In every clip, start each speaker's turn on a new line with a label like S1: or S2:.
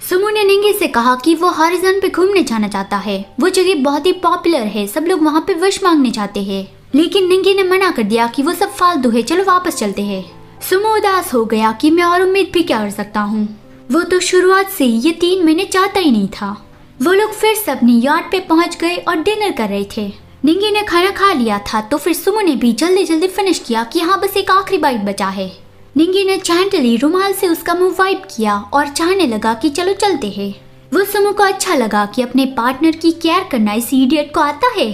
S1: Sumo ने निंगी से कहा कि वो हॉरिजॉन पे घूमने जाना चाहता है। वो जगह बहुत ही पॉपुलर है, सब लोग वहाँ पे विश मांगने जाते हैं। लेकिन निंगी ने मना कर दिया कि वो सब फालतू है, चलो वापस चलते हैं। सुमो उदास हो गया कि मैं और उम्मीद भी क्या कर सकता हूँ। वो तो शुरुआत से ये 3 महीने चाहता ही नहीं था। वो लोग फिर से अपनी यार्ड पे पहुंच गए और डिनर कर रहे थे। निंगी ने खाना खा लिया था तो फिर सुमो ने भी जल्दी जल्दी फिनिश किया कि हाँ बस एक आखिरी बाइट बचा है। निंगी ने चैंटली रुमाल से उसका मुंह वाइप किया और चाहने लगा कि चलो चलते हैं। वो सुमो को अच्छा लगा कि अपने पार्टनर की केयर करना इस इडियट को आता है।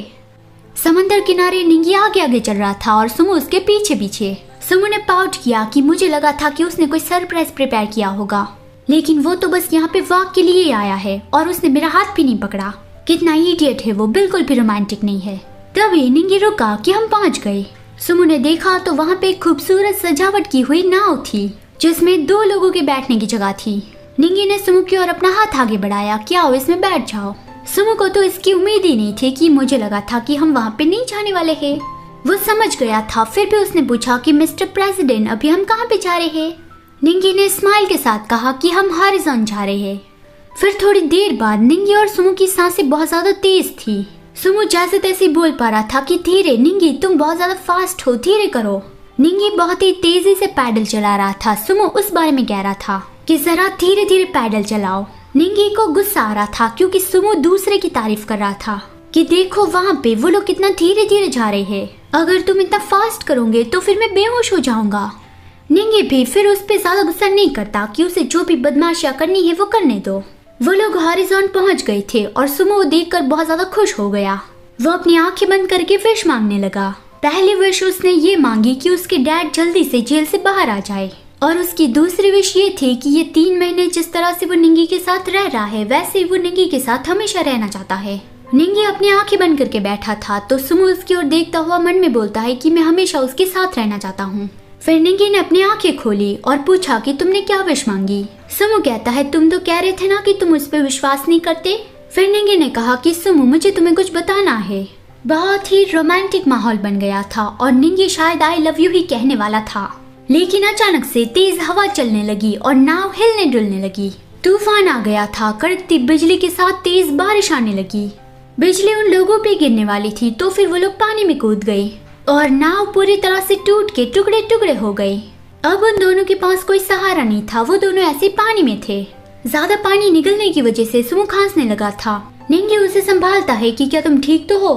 S1: समंदर किनारे निंगी आगे आगे चल रहा था और सुमो उसके पीछे पीछे। सुमो ने पाउट किया कि मुझे लगा था कि उसने कोई सरप्राइज प्रिपेयर किया होगा, लेकिन वो तो बस यहाँ पे वॉक के लिए आया है और उसने मेरा हाथ भी नहीं पकड़ा। कितना इडियट है वो, बिल्कुल भी रोमांटिक नहीं है। तभी निंगी रुका कि हम पहुँच गए। सुमो ने देखा तो वहाँ पे एक खूबसूरत सजावट की हुई नाव थी जिसमें 2 लोगों के बैठने की जगह थी। निंगी ने सुमो की ओर अपना हाथ आगे बढ़ाया कि आओ इसमें बैठ जाओ। सुमो को तो इसकी उम्मीद ही नहीं थी कि मुझे लगा था कि हम वहाँ पे नहीं जाने वाले हैं। वो समझ गया था, फिर भी उसने पूछा कि मिस्टर प्रेसिडेंट अभी हम कहाँ पे जा रहे हैं। निंगी ने स्माइल के साथ कहा कि हम हॉरिजॉन जा रहे हैं। फिर थोड़ी देर बाद निंगी और सुमो की सांसें बहुत ज्यादा तेज थी। सुमो जैसे तैसे बोल पा रहा था कि धीरे निंगी, तुम बहुत ज्यादा फास्ट हो, धीरे करो। निंगी बहुत ही तेजी से पैडल चला रहा था। सुमो उस बारे में कह रहा था कि जरा धीरे धीरे पैडल चलाओ। निंगी को गुस्सा आ रहा था क्योंकि सुमो दूसरे की तारीफ कर रहा था कि देखो वहाँ पे वो लोग कितना धीरे धीरे जा रहे हैं, अगर तुम इतना फास्ट करोगे तो फिर मैं बेहोश हो जाऊंगा। निंगी भी फिर उस पे ज्यादा गुस्सा नहीं करता कि उसे जो भी बदमाशियां करनी है वो करने दो। वो लोग हॉरिजॉन पहुंच गए थे और सुमो देखकर बहुत ज्यादा खुश हो गया। वो अपनी आंखें बंद करके विश मांगने लगा। पहली विश उसने ये मांगी कि उसके डैड जल्दी से जेल से बाहर आ जाए, और उसकी दूसरी विश ये थी कि ये 3 महीने जिस तरह से वो निंगी के साथ रह रहा है वैसे ही वो निंगी के साथ हमेशा रहना चाहता है। निंगी अपनी आंखें बंद करके बैठा था तो सुमो उसकी ओर देखता हुआ मन में बोलता है कि मैं हमेशा उसके साथ रहना चाहता हूँ। फिर निंगी ने अपनी आंखें खोली और पूछा कि तुमने क्या विश मांगी। सुमो कहता है तुम तो कह रहे थे ना कि तुम उस पर विश्वास नहीं करते। फिर निंगी ने कहा कि सुमो मुझे तुम्हें कुछ बताना है। बहुत ही रोमांटिक माहौल बन गया था और निंगी शायद आई लव यू ही कहने वाला था, लेकिन अचानक से तेज हवा चलने लगी और नाव हिलने डुलने लगी। तूफान आ गया था, कड़कती बिजली के साथ तेज बारिश आने लगी। बिजली उन लोगों पे गिरने वाली थी तो फिर वो लोग पानी में कूद गए और नाव पूरी तरह से टूट के टुकड़े टुकड़े हो गए। अब उन दोनों के पास कोई सहारा नहीं था, वो दोनों ऐसे पानी में थे। ज्यादा पानी निकलने की वजह से सुमो खांसने लगा था। निंगी उसे संभालता है कि क्या तुम ठीक तो हो।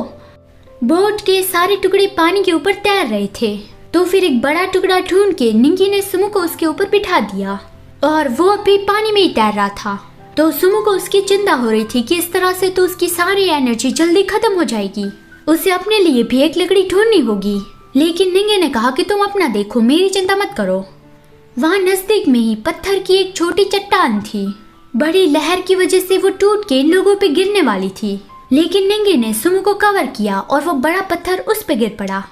S1: बोट के सारे टुकड़े पानी के ऊपर तैर रहे थे तो फिर एक बड़ा टुकड़ा ढूंढ के निंगी ने सुमो को उसके ऊपर बिठा दिया और वो अभी पानी में ही तैर रहा था। तो सुमो को उसकी चिंता हो रही थी कि इस तरह से तो उसकी सारी एनर्जी जल्दी खत्म हो जाएगी, उसे अपने लिए भी एक लकड़ी ढूंढनी होगी। लेकिन निंगी ने कहा कि तुम अपना देखो, मेरी चिंता मत करो। वहाँ नजदीक में ही पत्थर की एक छोटी चट्टान थी। बड़ी लहर की वजह से वो टूट के इन लोगों पे गिरने वाली थी, लेकिन निंगी ने सुमो को कवर किया और वो बड़ा पत्थर उस पे गिर पड़ा।